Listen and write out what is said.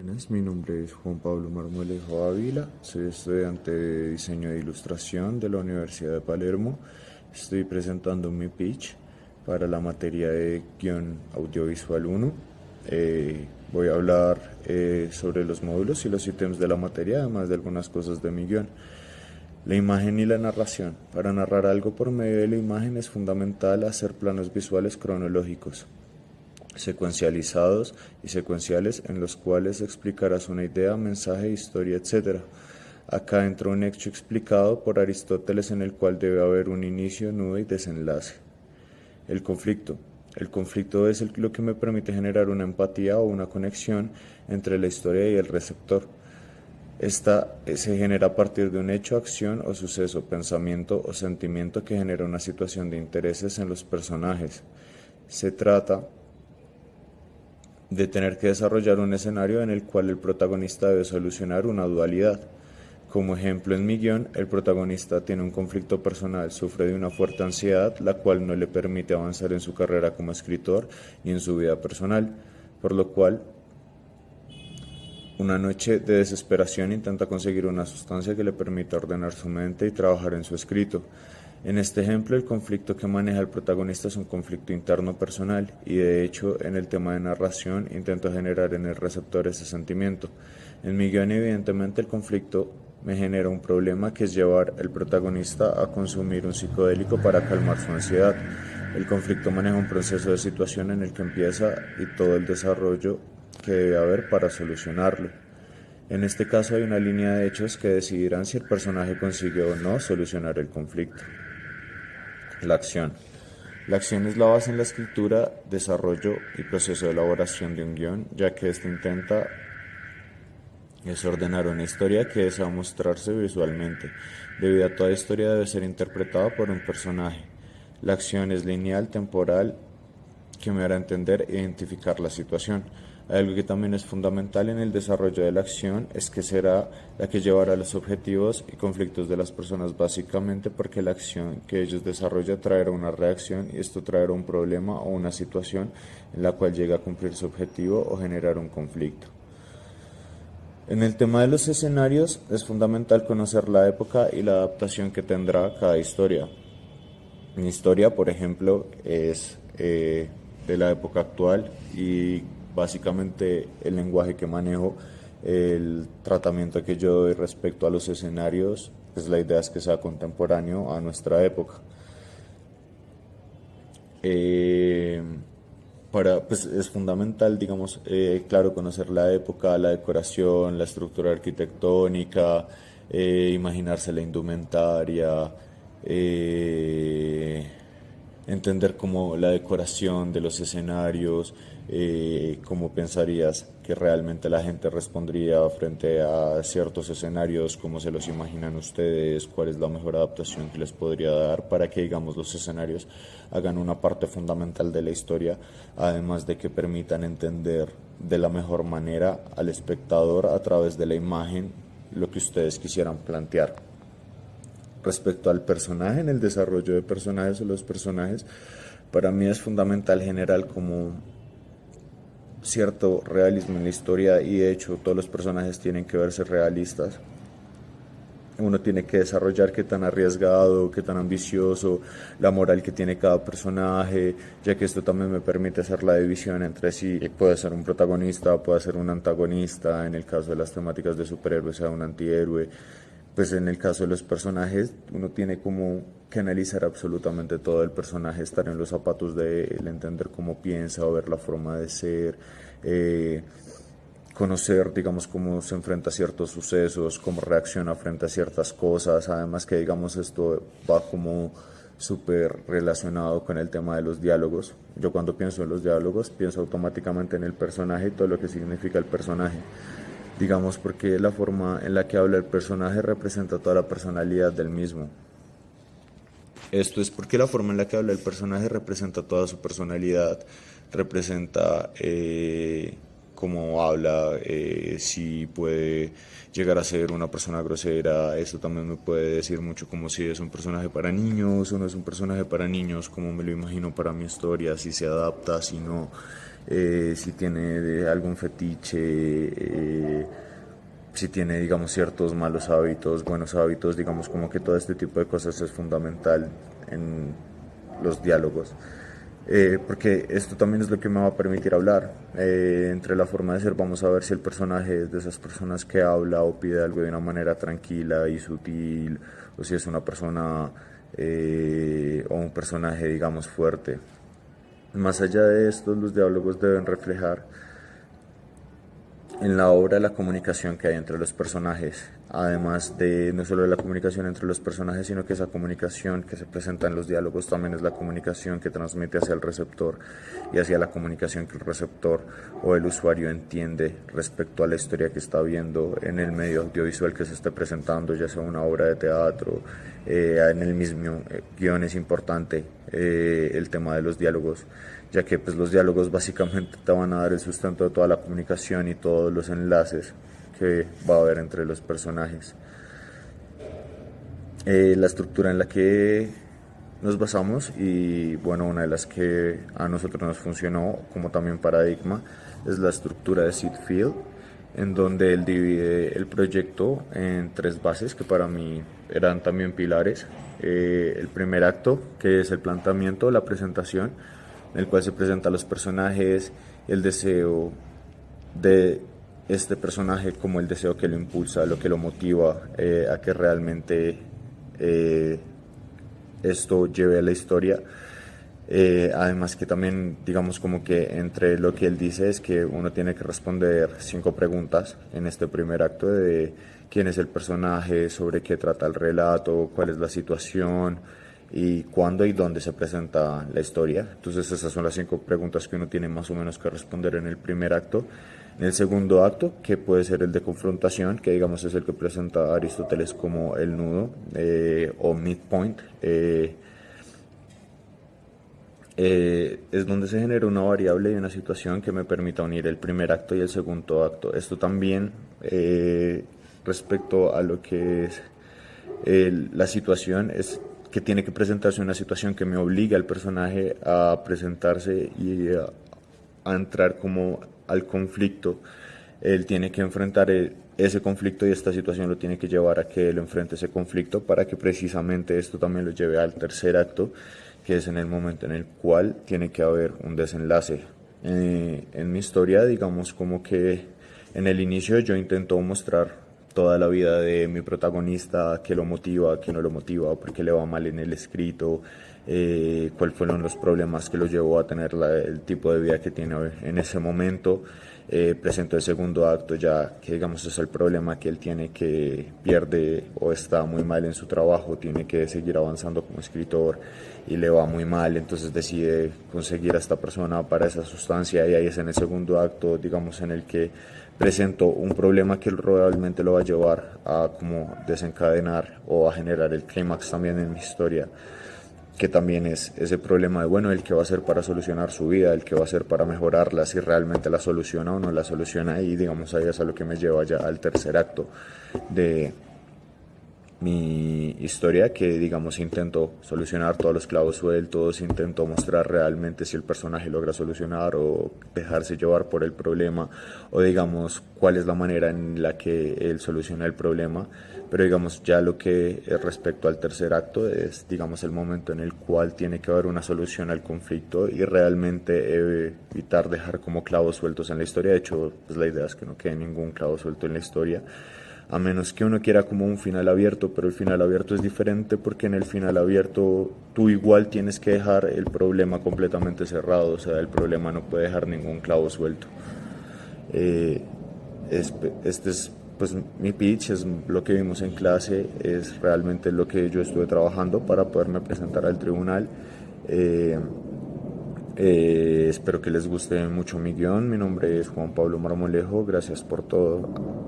Buenas, mi nombre es Juan Pablo Marmolejo Ávila, soy estudiante de diseño e ilustración de la Universidad de Palermo. Estoy presentando mi pitch para la materia de guión audiovisual 1. Voy a hablar sobre los módulos y los ítems de la materia, además de algunas cosas de mi guión. La imagen y la narración. Para narrar algo por medio de la imagen es fundamental hacer planos visuales cronológicos, secuencializados y secuenciales en los cuales explicarás una idea, mensaje, historia, etc. Acá entra un hecho explicado por Aristóteles en el cual debe haber un inicio, nudo y desenlace. El conflicto. El conflicto es lo que me permite generar una empatía o una conexión entre la historia y el receptor. Esta se genera a partir de un hecho, acción o suceso, pensamiento o sentimiento que genera una situación de intereses en los personajes. Se trata de tener que desarrollar un escenario en el cual el protagonista debe solucionar una dualidad. Como ejemplo, en mi guión, el protagonista tiene un conflicto personal, sufre de una fuerte ansiedad, la cual no le permite avanzar en su carrera como escritor ni en su vida personal, por lo cual, una noche de desesperación intenta conseguir una sustancia que le permita ordenar su mente y trabajar en su escrito. En este ejemplo, el conflicto que maneja el protagonista es un conflicto interno personal y de hecho en el tema de narración intento generar en el receptor ese sentimiento. En mi guión evidentemente el conflicto me genera un problema que es llevar al protagonista a consumir un psicodélico para calmar su ansiedad. El conflicto maneja un proceso de situación en el que empieza y todo el desarrollo que debe haber para solucionarlo. En este caso hay una línea de hechos que decidirán si el personaje consigue o no solucionar el conflicto. La acción. La acción es la base en la escritura, desarrollo y proceso de elaboración de un guión, ya que éste intenta ordenar una historia que desea mostrarse visualmente. Debido a toda historia debe ser interpretada por un personaje. La acción es lineal, temporal, que me hará entender e identificar la situación. Algo que también es fundamental en el desarrollo de la acción es que será la que llevará los objetivos y conflictos de las personas básicamente porque la acción que ellos desarrollan traerá una reacción y esto traerá un problema o una situación en la cual llega a cumplir su objetivo o generar un conflicto. En el tema de los escenarios es fundamental conocer la época y la adaptación que tendrá cada historia. Mi historia, por ejemplo, es de la época actual y básicamente el lenguaje que manejo, el tratamiento que yo doy respecto a los escenarios, pues la idea es que sea contemporáneo a nuestra época. Pues es fundamental, digamos, claro, conocer la época, la decoración, la estructura arquitectónica, imaginarse la indumentaria, entender cómo la decoración de los escenarios, cómo pensarías que realmente la gente respondería frente a ciertos escenarios, cómo se los imaginan ustedes, cuál es la mejor adaptación que les podría dar para que, digamos, los escenarios hagan una parte fundamental de la historia, además de que permitan entender de la mejor manera al espectador a través de la imagen lo que ustedes quisieran plantear. Respecto al personaje, en el desarrollo de personajes o los personajes, para mí es fundamental generar como cierto realismo en la historia y de hecho todos los personajes tienen que verse realistas. Uno tiene que desarrollar qué tan arriesgado, qué tan ambicioso, la moral que tiene cada personaje, ya que esto también me permite hacer la división entre si puede ser un protagonista, puede ser un antagonista, en el caso de las temáticas de superhéroes sea un antihéroe. Pues en el caso de los personajes, uno tiene como que analizar absolutamente todo el personaje, estar en los zapatos de él, entender cómo piensa o ver la forma de ser, conocer, digamos, cómo se enfrenta a ciertos sucesos, cómo reacciona frente a ciertas cosas. Además que, digamos, esto va como súper relacionado con el tema de los diálogos. Yo cuando pienso en los diálogos, pienso automáticamente en el personaje y todo lo que significa el personaje. Digamos, porque la forma en la que habla el personaje representa toda la personalidad del mismo. Esto es porque la forma en la que habla el personaje representa toda su personalidad, representa cómo habla, si puede llegar a ser una persona grosera. Eso también me puede decir mucho como si es un personaje para niños o no es un personaje para niños, como me lo imagino para mi historia, si se adapta, si no. Si tiene algún fetiche, si tiene, digamos, ciertos malos hábitos, buenos hábitos, digamos, como que todo este tipo de cosas es fundamental en los diálogos. Porque esto también es lo que me va a permitir hablar. Entre la forma de ser vamos a ver si el personaje es de esas personas que habla o pide algo de una manera tranquila y sutil, o si es una persona o un personaje, digamos, fuerte. Más allá de esto, los diálogos deben reflejar en la obra la comunicación que hay entre los personajes, además de no solo la comunicación entre los personajes, sino que esa comunicación que se presenta en los diálogos también es la comunicación que transmite hacia el receptor y hacia la comunicación que el receptor o el usuario entiende respecto a la historia que está viendo en el medio audiovisual que se esté presentando, ya sea una obra de teatro, en el mismo guión es importante el tema de los diálogos, ya que pues los diálogos básicamente te van a dar el sustento de toda la comunicación y todos los enlaces que va a haber entre los personajes. La estructura en la que nos basamos y bueno, una de las que a nosotros nos funcionó como también paradigma es la estructura de Sid Field, en donde él divide el proyecto en tres bases que para mí eran también pilares. El primer acto, que es el planteamiento, la presentación, en el cual se presentan los personajes, el deseo de este personaje como el deseo que lo impulsa, lo que lo motiva a que realmente esto lleve a la historia. Además que también digamos como que entre lo que él dice es que uno tiene que responder 5 preguntas en este primer acto de quién es el personaje, sobre qué trata el relato, cuál es la situación y cuándo y dónde se presenta la historia. Entonces esas son las 5 preguntas que uno tiene más o menos que responder en el primer acto. En el segundo acto, que puede ser el de confrontación, que digamos es el que presenta Aristóteles como el nudo o midpoint, es donde se genera una variable y una situación que me permita unir el primer acto y el segundo acto. Esto también respecto a lo que es la situación es que tiene que presentarse una situación que me obliga al personaje a presentarse y a entrar como al conflicto. Él tiene que enfrentar ese conflicto y esta situación lo tiene que llevar a que él enfrente ese conflicto para que precisamente esto también lo lleve al tercer acto, que es en el momento en el cual tiene que haber un desenlace. En mi historia, digamos como que en el inicio yo intento mostrar toda la vida de mi protagonista, qué lo motiva, qué no lo motiva, por qué le va mal en el escrito, cuáles fueron los problemas que lo llevó a tener el tipo de vida que tiene en ese momento. Presento el segundo acto ya que digamos es el problema que él tiene, que pierde o está muy mal en su trabajo, tiene que seguir avanzando como escritor y le va muy mal, entonces decide conseguir a esta persona para esa sustancia y ahí es en el segundo acto digamos en el que presento un problema que probablemente lo va a llevar a como desencadenar o a generar el clímax también en mi historia, que también es ese problema de, bueno, el que va a hacer para solucionar su vida, el que va a hacer para mejorarla, si realmente la soluciona o no la soluciona, y digamos ahí es a lo que me lleva ya al tercer acto de mi historia, que digamos intento solucionar todos los clavos sueltos, intento mostrar realmente si el personaje logra solucionar o dejarse llevar por el problema, o digamos cuál es la manera en la que él soluciona el problema. Pero digamos ya lo que es respecto al tercer acto es digamos el momento en el cual tiene que haber una solución al conflicto y realmente evitar dejar como clavos sueltos en la historia. De hecho pues la idea es que no quede ningún clavo suelto en la historia, a menos que uno quiera como un final abierto, pero el final abierto es diferente porque en el final abierto tú igual tienes que dejar el problema completamente cerrado, o sea, el problema no puede dejar ningún clavo suelto. Este es pues mi pitch, es lo que vimos en clase, es realmente lo que yo estuve trabajando para poderme presentar al tribunal. Espero que les guste mucho mi guión. Mi nombre es Juan Pablo Marmolejo, gracias por todo.